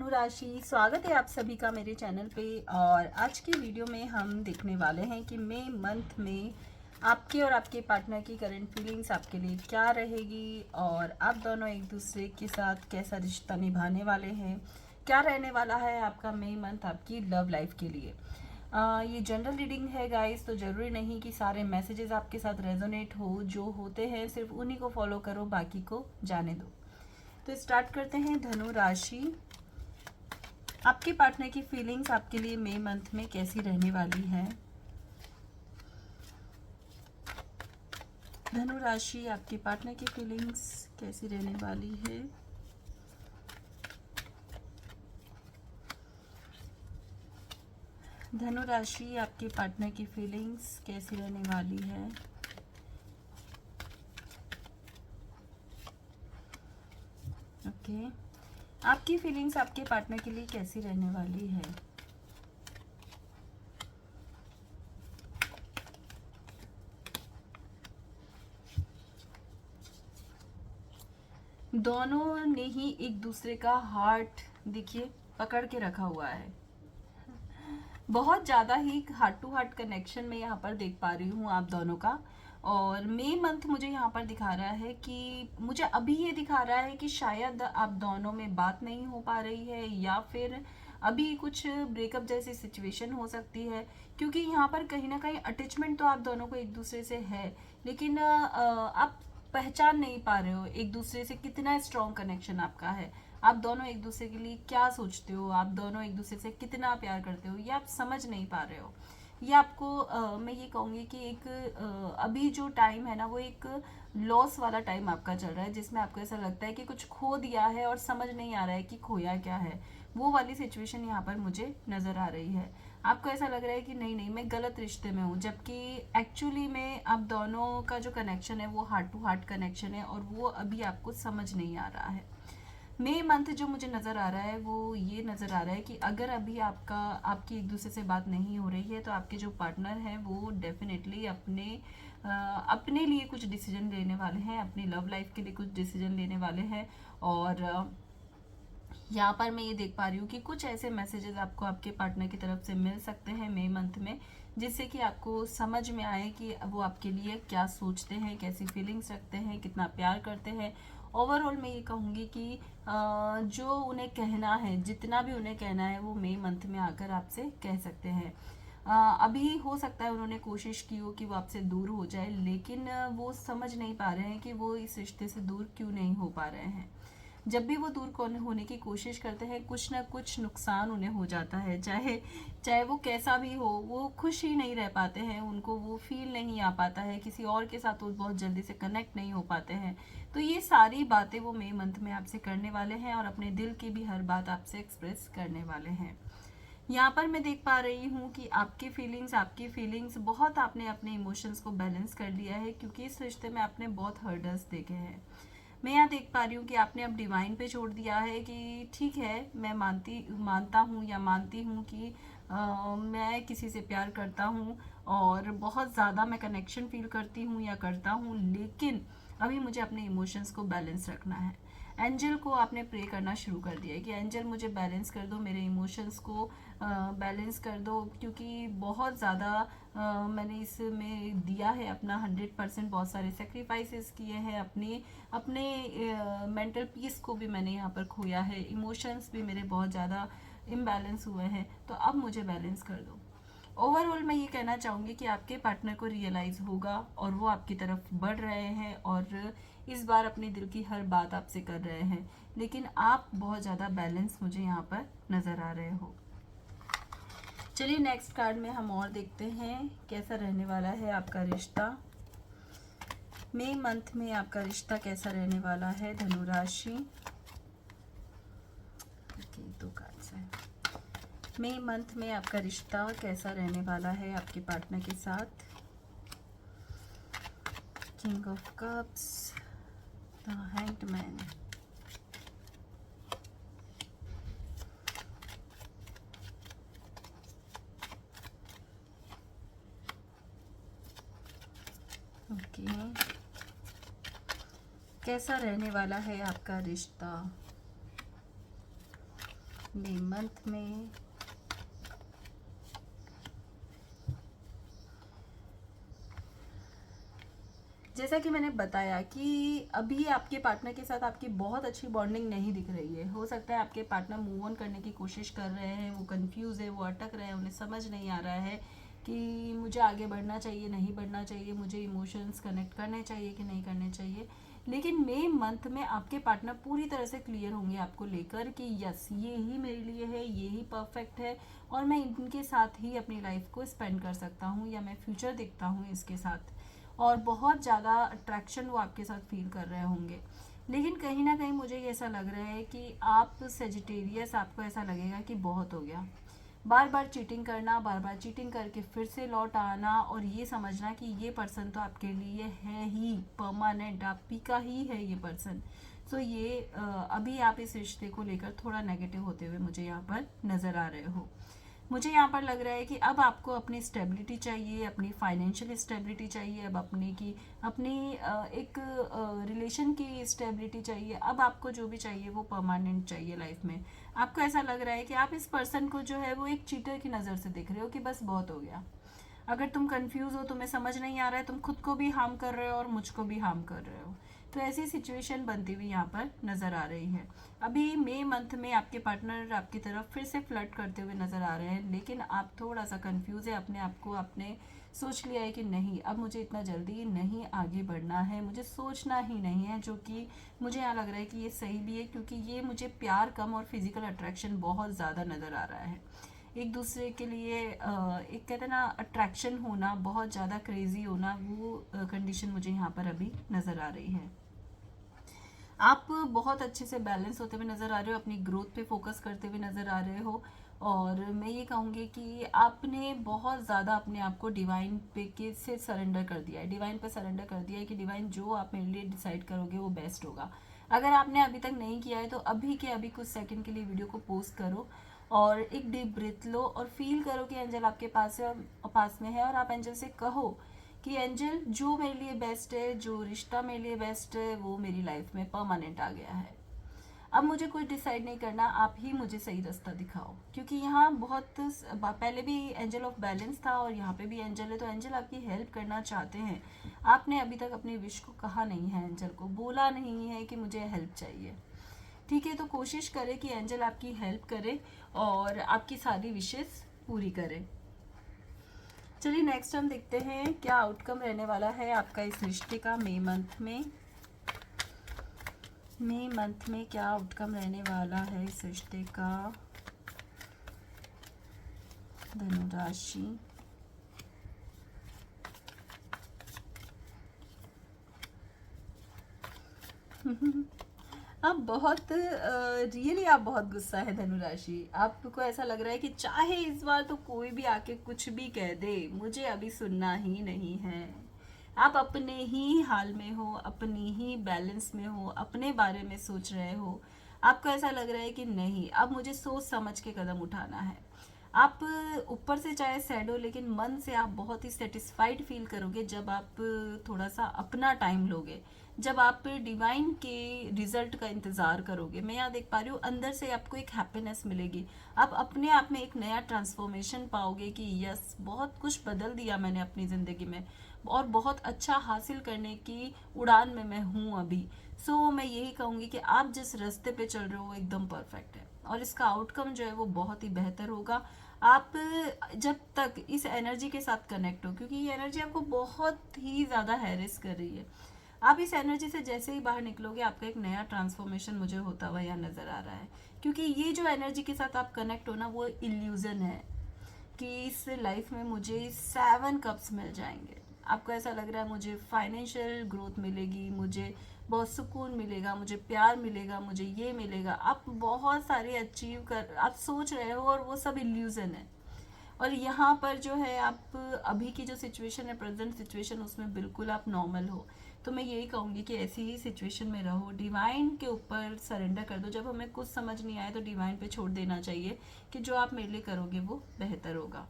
धनु राशि, स्वागत है आप सभी का मेरे चैनल पे। और आज की वीडियो में हम देखने वाले हैं कि मई मंथ में आपके और आपके पार्टनर की करंट फीलिंग्स आपके लिए क्या रहेगी और आप दोनों एक दूसरे के साथ कैसा रिश्ता निभाने वाले हैं, क्या रहने वाला है आपका मई मंथ आपकी लव लाइफ के लिए। ये जनरल रीडिंग है गाइस, तो ज़रूरी नहीं कि सारे मैसेजेस आपके साथ रेजोनेट हो। जो होते हैं सिर्फ उन्हीं को फॉलो करो, बाकी को जाने दो। तो स्टार्ट करते हैं। धनु राशि, आपके पार्टनर की फीलिंग्स आपके लिए मई मंथ में कैसी रहने वाली है। धनु राशि, आपके पार्टनर की फीलिंग्स कैसी रहने वाली है। धनु राशि, आपके पार्टनर की फीलिंग्स कैसी रहने वाली है। ओके, आपकी फीलिंग्स आपके पार्टनर के लिए कैसी रहने वाली है। दोनों ने ही एक दूसरे का हार्ट देखिए पकड़ के रखा हुआ है। बहुत ज़्यादा ही हार्ट टू हार्ट कनेक्शन में यहाँ पर देख पा रही हूँ आप दोनों का। और मई मंथ मुझे यहाँ पर दिखा रहा है कि मुझे अभी ये दिखा रहा है कि शायद आप दोनों में बात नहीं हो पा रही है, या फिर अभी कुछ ब्रेकअप जैसी सिचुएशन हो सकती है। क्योंकि यहाँ पर कहीं ना कहीं अटैचमेंट तो आप दोनों को एक दूसरे से है, लेकिन आप पहचान नहीं पा रहे हो एक दूसरे से कितना स्ट्रॉन्ग कनेक्शन आपका है। आप दोनों एक दूसरे के लिए क्या सोचते हो, आप दोनों एक दूसरे से कितना प्यार करते हो, ये आप समझ नहीं पा रहे हो। ये आपको मैं ये कहूँगी कि एक अभी जो टाइम है ना, वो एक लॉस वाला टाइम आपका चल रहा है, जिसमें आपको ऐसा लगता है कि कुछ खो दिया है और समझ नहीं आ रहा है कि खोया क्या है। वो वाली सिचुएशन यहाँ पर मुझे नज़र आ रही है। आपको ऐसा लग रहा है कि नहीं नहीं मैं गलत रिश्ते में हूँ, जबकि एक्चुअली में आप दोनों का जो कनेक्शन है वो हार्ट टू हार्ट कनेक्शन है, और वो अभी आपको समझ नहीं आ रहा है। मई मंथ जो मुझे नज़र आ रहा है वो ये नज़र आ रहा है कि अगर अभी आपकी एक दूसरे से बात नहीं हो रही है, तो आपके जो पार्टनर हैं वो डेफिनेटली अपने लिए कुछ डिसीजन लेने वाले हैं, अपनी लव लाइफ के लिए कुछ डिसीजन लेने वाले हैं। और यहाँ पर मैं ये देख पा रही हूँ कि कुछ ऐसे मैसेजेस आपको आपके पार्टनर की तरफ से मिल सकते हैं मई मंथ में, जिससे कि आपको समझ में आए कि वो आपके लिए क्या सोचते हैं, कैसी फीलिंग्स रखते हैं, कितना प्यार करते हैं। ओवरऑल मैं ये कहूँगी कि जो उन्हें कहना है, जितना भी उन्हें कहना है, वो मई मंथ में आकर आपसे कह सकते हैं। अभी हो सकता है उन्होंने कोशिश की हो कि वो आपसे दूर हो जाए, लेकिन वो समझ नहीं पा रहे हैं कि वो इस रिश्ते से दूर क्यों नहीं हो पा रहे हैं। जब भी वो दूर होने की कोशिश करते हैं, कुछ ना कुछ नुकसान उन्हें हो जाता है। चाहे चाहे वो कैसा भी हो, वो खुश ही नहीं रह पाते हैं, उनको वो फील नहीं आ पाता है, किसी और के साथ वो बहुत जल्दी से कनेक्ट नहीं हो पाते हैं। तो ये सारी बातें वो मई मंथ में आपसे करने वाले हैं, और अपने दिल की भी हर बात आपसे एक्सप्रेस करने वाले हैं। यहाँ पर मैं देख पा रही हूँ कि आपकी फीलिंग्स बहुत, आपने अपने इमोशंस को बैलेंस कर लिया है, क्योंकि इस रिश्ते में आपने बहुत हर्डल्स देखे हैं। मैं यहाँ देख पा रही हूँ कि आपने अब डिवाइन पे छोड़ दिया है कि ठीक है, मैं मानता हूँ या मानती हूँ कि मैं किसी से प्यार करता हूँ और बहुत ज़्यादा मैं कनेक्शन फील करती हूँ या करता हूँ, लेकिन अभी मुझे अपने इमोशंस को बैलेंस रखना है। एंजल को आपने प्रे करना शुरू कर दिया है कि एंजल मुझे बैलेंस कर दो, मेरे इमोशंस को बैलेंस कर दो, क्योंकि बहुत ज़्यादा मैंने इसमें दिया है अपना 100%, बहुत सारे सेक्रीफाइसेस किए हैं, अपने अपने मेंटल पीस को भी मैंने यहाँ पर खोया है, इमोशंस भी मेरे बहुत ज़्यादा इम्बैलेंस हुए हैं, तो अब मुझे बैलेंस कर दो। ओवरऑल मैं ये कहना चाहूँगी कि आपके पार्टनर को रियलाइज़ होगा और वो आपकी तरफ बढ़ रहे हैं, और इस बार अपने दिल की हर बात आपसे कर रहे हैं, लेकिन आप बहुत ज़्यादा बैलेंस मुझे यहाँ पर नज़र आ रहे हो। चलिए नेक्स्ट कार्ड में हम और देखते हैं कैसा रहने वाला है आपका रिश्ता। मई मंथ में आपका रिश्ता कैसा रहने वाला है धनु राशि। दो कार्ड्स हैं। मई मंथ में आपका रिश्ता कैसा रहने वाला है आपके पार्टनर के साथ। King of cups, the hanged man, okay, कैसा रहने वाला है आपका रिश्ता। मई मंथ में जैसा कि मैंने बताया कि अभी आपके पार्टनर के साथ आपकी बहुत अच्छी बॉन्डिंग नहीं दिख रही है। हो सकता है आपके पार्टनर मूव ऑन करने की कोशिश कर रहे हैं, वो कंफ्यूज है, वो अटक रहे हैं, उन्हें समझ नहीं आ रहा है कि मुझे आगे बढ़ना चाहिए, नहीं बढ़ना चाहिए, मुझे इमोशंस कनेक्ट करने चाहिए कि नहीं करने चाहिए। लेकिन मई मंथ में आपके पार्टनर पूरी तरह से क्लियर होंगे आपको लेकर कि यस, ये ही मेरे लिए है, ये ही परफेक्ट है और मैं इनके साथ ही अपनी लाइफ को स्पेंड कर सकता हूँ या मैं फ्यूचर देखता हूँ इसके साथ। और बहुत ज़्यादा अट्रैक्शन वो आपके साथ फील कर रहे होंगे। लेकिन कहीं ना कहीं मुझे ये ऐसा लग रहा है कि आप सेजिटेरियस, आपको ऐसा लगेगा कि बहुत हो गया, बार बार चीटिंग करना, बार बार चीटिंग करके फिर से लौट आना और ये समझना कि ये पर्सन तो आपके लिए है ही परमानेंट, आप ही का ही है ये पर्सन। सो ये अभी आप इस रिश्ते को लेकर थोड़ा नेगेटिव होते हुए मुझे यहाँ पर नज़र आ रहे हो। मुझे यहाँ पर लग रहा है कि अब आपको अपनी स्टेबिलिटी चाहिए, अपनी फाइनेंशियल स्टेबिलिटी चाहिए, अब अपनी एक रिलेशन की स्टेबिलिटी चाहिए। अब आपको जो भी चाहिए वो परमानेंट चाहिए लाइफ में। आपको ऐसा लग रहा है कि आप इस पर्सन को जो है वो एक चीटर की नज़र से देख रहे हो कि बस बहुत हो गया। अगर तुम कंफ्यूज हो, तुम्हें समझ नहीं आ रहा है, तुम खुद को भी हार्म कर रहे हो और मुझको भी हार्म कर रहे हो, तो ऐसी सिचुएशन बनती हुई यहाँ पर नज़र आ रही है। अभी मई मंथ में आपके पार्टनर आपकी तरफ फिर से फ्लर्ट करते हुए नज़र आ रहे हैं, लेकिन आप थोड़ा सा कंफ्यूज है। अपने आप को आपने सोच लिया है कि नहीं, अब मुझे इतना जल्दी नहीं आगे बढ़ना है, मुझे सोचना ही नहीं है, जो कि मुझे यहाँ लग रहा है कि ये सही भी है, क्योंकि ये मुझे प्यार कम और फिजिकल अट्रैक्शन बहुत ज़्यादा नज़र आ रहा है। एक दूसरे के लिए एक कहते हैं ना अट्रैक्शन होना, बहुत ज़्यादा क्रेजी होना, वो कंडीशन मुझे यहाँ पर अभी नज़र आ रही है। आप बहुत अच्छे से बैलेंस होते हुए नज़र आ रहे हो, अपनी ग्रोथ पे फोकस करते हुए नज़र आ रहे हो। और मैं ये कहूँगी कि आपने बहुत ज़्यादा अपने आप को डिवाइन पे के से सरेंडर कर दिया है, डिवाइन पे सरेंडर कर दिया है कि डिवाइन जो आप मेरे लिए डिसाइड करोगे वो बेस्ट होगा। अगर आपने अभी तक नहीं किया है तो अभी के अभी कुछ सेकंड के लिए वीडियो को पोस्ट करो और एक डीप ब्रीथ लो और फील करो कि एंजल आपके पास में है, और आप एंजल से कहो कि एंजल जो मेरे लिए बेस्ट है, जो रिश्ता मेरे लिए बेस्ट है, वो मेरी लाइफ में परमानेंट आ गया है। अब मुझे कुछ डिसाइड नहीं करना, आप ही मुझे सही रास्ता दिखाओ। क्योंकि यहाँ बहुत पहले भी एंजल ऑफ बैलेंस था और यहाँ पे भी एंजल है, तो एंजल आपकी हेल्प करना चाहते हैं। आपने अभी तक अपनी विश को कहा नहीं है, एंजल को बोला नहीं है कि मुझे हेल्प चाहिए। ठीक है, तो कोशिश करें कि एंजल आपकी हेल्प करे और आपकी सारी विशेस पूरी करे। चलिए नेक्स्ट हम देखते हैं क्या आउटकम रहने वाला है आपका इस रिश्ते का मई मंथ में। मई मंथ में क्या आउटकम रहने वाला है इस रिश्ते का। धनु राशि, आप बहुत रियली आप बहुत गुस्सा है धनु राशि। आपको ऐसा लग रहा है कि चाहे इस बार तो कोई भी आके कुछ भी कह दे, मुझे अभी सुनना ही नहीं है। आप अपने ही हाल में हो, अपनी ही बैलेंस में हो, अपने बारे में सोच रहे हो। आपको ऐसा लग रहा है कि नहीं, अब मुझे सोच समझ के कदम उठाना है। आप ऊपर से चाहे सैड हो, लेकिन मन से आप बहुत ही सेटिस्फाइड फील करोगे जब आप थोड़ा सा अपना टाइम लोगे, जब आप डिवाइन के रिजल्ट का इंतज़ार करोगे। मैं यहाँ देख पा रही हूँ अंदर से आपको एक हैप्पीनेस मिलेगी। आप अपने आप में एक नया ट्रांसफॉर्मेशन पाओगे कि यस, बहुत कुछ बदल दिया मैंने अपनी ज़िंदगी में और बहुत अच्छा हासिल करने की उड़ान में मैं हूँ अभी। सो मैं यही कहूँगी कि आप जिस रास्ते पे चल रहे हो वो एकदम परफेक्ट है और इसका आउटकम जो है वो बहुत ही बेहतर होगा। आप जब तक इस एनर्जी के साथ कनेक्ट हो, क्योंकि ये एनर्जी आपको बहुत ही ज़्यादा हैरेस कर रही है, आप इस एनर्जी से जैसे ही बाहर निकलोगे आपका एक नया ट्रांसफॉर्मेशन मुझे होता हुआ यहाँ नज़र आ रहा है। क्योंकि ये जो एनर्जी के साथ आप कनेक्ट हो ना, वो इल्यूज़न है कि इस लाइफ में मुझे 7 कप्स मिल जाएंगे। आपको ऐसा लग रहा है मुझे फाइनेंशियल ग्रोथ मिलेगी, मुझे बहुत सुकून मिलेगा, मुझे प्यार मिलेगा, मुझे ये मिलेगा। आप बहुत सारे अचीव कर आप सोच रहे हो और वो सब इल्यूज़न है। और यहाँ पर जो है आप अभी की जो सिचुएशन है, प्रेजेंट सिचुएशन, उसमें बिल्कुल आप नॉर्मल हो। तो मैं यही कहूँगी कि ऐसी ही सिचुएशन में रहो, डिवाइन के ऊपर सरेंडर कर दो। जब हमें कुछ समझ नहीं आए तो डिवाइन पे छोड़ देना चाहिए कि जो आप मेरे लिए करोगे वो बेहतर होगा।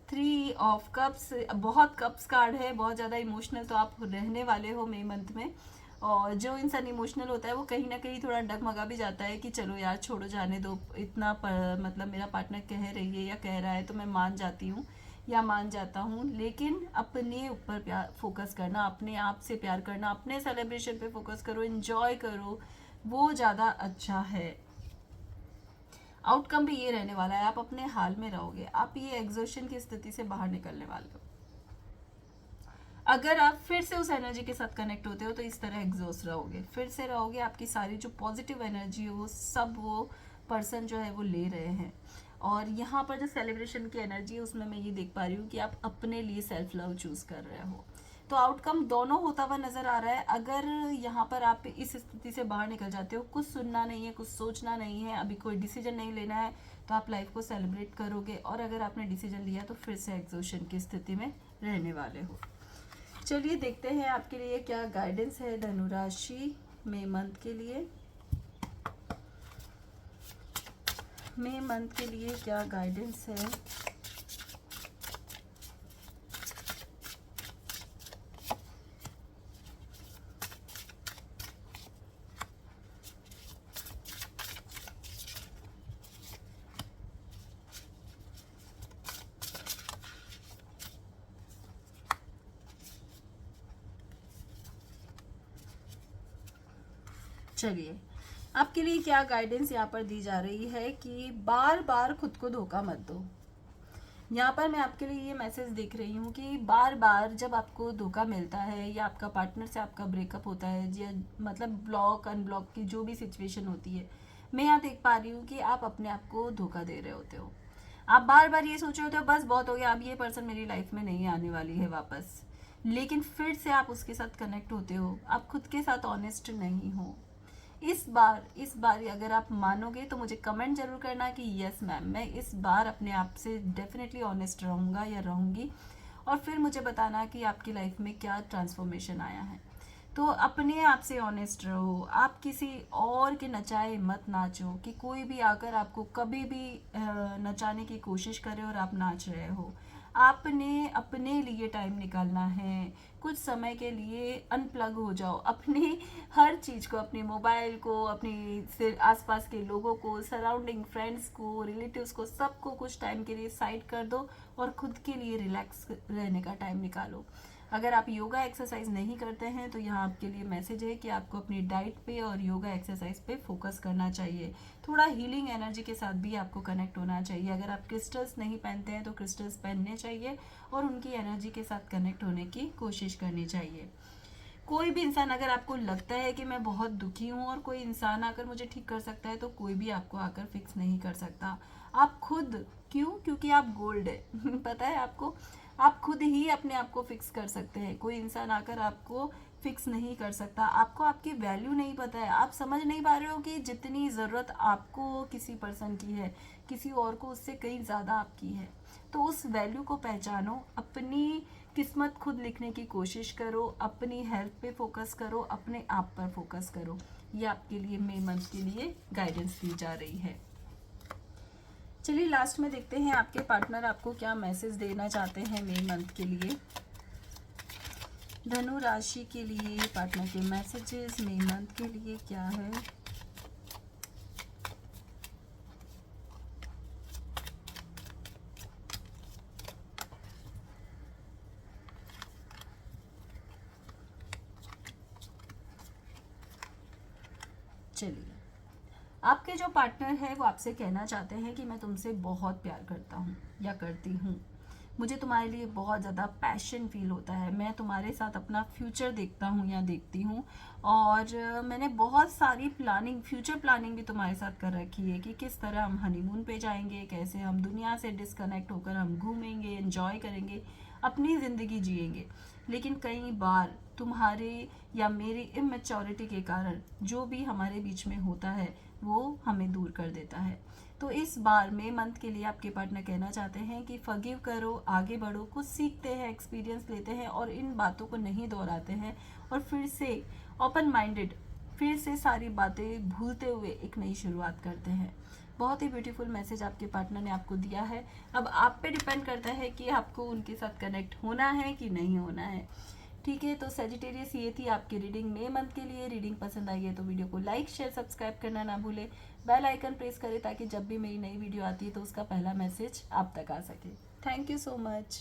3 ऑफ कप्स, बहुत कप्स कार्ड है, बहुत ज़्यादा इमोशनल तो आप रहने वाले हो मई मंथ में। और जो इंसान इमोशनल होता है वो कहीं ना कहीं थोड़ा डगमगा भी जाता है कि चलो यार छोड़ो जाने दो, इतना मतलब मेरा पार्टनर कह रही है या कह रहा है तो मैं मान जाती हूँ या मान जाता हूँ। लेकिन अपने ऊपर प्यार फोकस करना, अपने आप से प्यार करना, अपने सेलिब्रेशन पे फोकस करो, इन्जॉय करो, वो ज़्यादा अच्छा है। आउटकम भी ये रहने वाला है, आप अपने हाल में रहोगे, आप ये एग्जॉशन की स्थिति से बाहर निकलने वाले हो। अगर आप फिर से उस एनर्जी के साथ कनेक्ट होते हो तो इस तरह एग्जॉस्ट रहोगे, फिर से रहोगे, आपकी सारी जो पॉजिटिव एनर्जी हो सब वो पर्सन जो है वो ले रहे हैं। और यहाँ पर जो सेलिब्रेशन की एनर्जी है उसमें मैं ये देख पा रही हूँ कि आप अपने लिए सेल्फ लव चूज कर रहे हो। तो आउटकम दोनों होता हुआ नजर आ रहा है। अगर यहाँ पर आप इस स्थिति से बाहर निकल जाते हो, कुछ सुनना नहीं है, कुछ सोचना नहीं है, अभी कोई डिसीजन नहीं लेना है, तो आप लाइफ को सेलिब्रेट करोगे। और अगर आपने डिसीजन लिया तो फिर से एग्जॉशन की स्थिति में रहने वाले हो। चलिए देखते हैं आपके लिए क्या गाइडेंस है धनु राशि मई मंथ के लिए। मई मंथ के लिए क्या गाइडेंस है। चलिए आपके लिए क्या गाइडेंस यहाँ पर दी जा रही है कि बार बार खुद को धोखा मत दो। यहाँ पर मैं आपके लिए ये मैसेज देख रही हूँ कि बार बार जब आपको धोखा मिलता है या आपका पार्टनर से आपका ब्रेकअप होता है या मतलब ब्लॉक अनब्लॉक की जो भी सिचुएशन होती है, मैं यहाँ देख पा रही हूँ कि आप अपने आप को धोखा दे रहे होते हो। आप बार बार ये सोच रहे होते हो बस बहुत हो गया, अब ये पर्सन मेरी लाइफ में नहीं आने वाली है वापस। लेकिन फिर से आप उसके साथ कनेक्ट होते हो, आप खुद के साथ ऑनेस्ट नहीं हो। इस बार अगर आप मानोगे तो मुझे कमेंट जरूर करना कि यस मैम, मैं इस बार अपने आप से डेफिनेटली ऑनेस्ट रहूँगा या रहूँगी। और फिर मुझे बताना कि आपकी लाइफ में क्या ट्रांसफॉर्मेशन आया है। तो अपने आप से ऑनेस्ट रहो, आप किसी और के नचाए मत नाचो कि कोई भी आकर आपको कभी भी नचाने की कोशिश करे और आप नाच रहे हो। आपने अपने लिए टाइम निकालना है, कुछ समय के लिए अनप्लग हो जाओ, अपने हर चीज़ को, अपने मोबाइल को, अपनी से आसपास के लोगों को, सराउंडिंग फ्रेंड्स को, रिलेटिव्स को, सबको कुछ टाइम के लिए साइड कर दो और खुद के लिए रिलैक्स रहने का टाइम निकालो। अगर आप योगा एक्सरसाइज नहीं करते हैं तो यहाँ आपके लिए मैसेज है कि आपको अपनी डाइट पे और योगा एक्सरसाइज पे फोकस करना चाहिए। थोड़ा हीलिंग एनर्जी के साथ भी आपको कनेक्ट होना चाहिए। अगर आप क्रिस्टल्स नहीं पहनते हैं तो क्रिस्टल्स पहनने चाहिए और उनकी एनर्जी के साथ कनेक्ट होने की कोशिश करनी चाहिए। कोई भी इंसान, अगर आपको लगता है कि मैं बहुत दुखी हूँ और कोई इंसान आकर मुझे ठीक कर सकता है, तो कोई भी आपको आकर फिक्स नहीं कर सकता। आप खुद, क्यों? क्योंकि आप गोल्ड है पता है आपको, आप खुद ही अपने आप को फिक्स कर सकते हैं। कोई इंसान आकर आपको फिक्स नहीं कर सकता। आपको आपकी वैल्यू नहीं पता है, आप समझ नहीं पा रहे हो कि जितनी ज़रूरत आपको किसी पर्सन की है, किसी और को उससे कहीं ज़्यादा आपकी है। तो उस वैल्यू को पहचानो, अपनी किस्मत खुद लिखने की कोशिश करो, अपनी हेल्थ पे फोकस करो, अपने आप पर फोकस करो। ये आपके लिए मई मंथ के लिए गाइडेंस दी जा रही है। चलिए लास्ट में देखते हैं आपके पार्टनर आपको क्या मैसेज देना चाहते हैं मई मंथ के लिए। धनु राशि के लिए पार्टनर के मैसेजेस मई मंथ के लिए क्या है। चलिए, आपके जो पार्टनर है वो आपसे कहना चाहते हैं कि मैं तुमसे बहुत प्यार करता हूँ या करती हूँ, मुझे तुम्हारे लिए बहुत ज़्यादा पैशन फील होता है, मैं तुम्हारे साथ अपना फ्यूचर देखता हूँ या देखती हूँ। और मैंने बहुत सारी प्लानिंग, फ्यूचर प्लानिंग भी तुम्हारे साथ कर रखी है कि किस तरह हम हनीमून पे जाएंगे, कैसे हम दुनिया से डिस्कनेक्ट होकर हम घूमेंगे, एंजॉय करेंगे, अपनी ज़िंदगी जिएंगे। लेकिन कई बार तुम्हारे या मेरी इमेच्योरिटी के कारण जो भी हमारे बीच में होता है वो हमें दूर कर देता है। तो इस बार मई मंथ के लिए आपके पार्टनर कहना चाहते हैं कि फॉरगिव करो, आगे बढ़ो, कुछ सीखते हैं, एक्सपीरियंस लेते हैं और इन बातों को नहीं दोहराते हैं और फिर से ओपन माइंडेड, फिर से सारी बातें भूलते हुए एक नई शुरुआत करते हैं। बहुत ही ब्यूटीफुल मैसेज आपके पार्टनर ने आपको दिया है। अब आप पे डिपेंड करता है कि आपको उनके साथ कनेक्ट होना है कि नहीं होना है। ठीक है, तो सेजिटेरियस ये थी आपकी रीडिंग मई मंथ के लिए। रीडिंग पसंद आई है तो वीडियो को लाइक शेयर सब्सक्राइब करना ना भूलें, बेल आइकन प्रेस करें ताकि जब भी मेरी नई वीडियो आती है तो उसका पहला मैसेज आप तक आ सके। Thank you so much.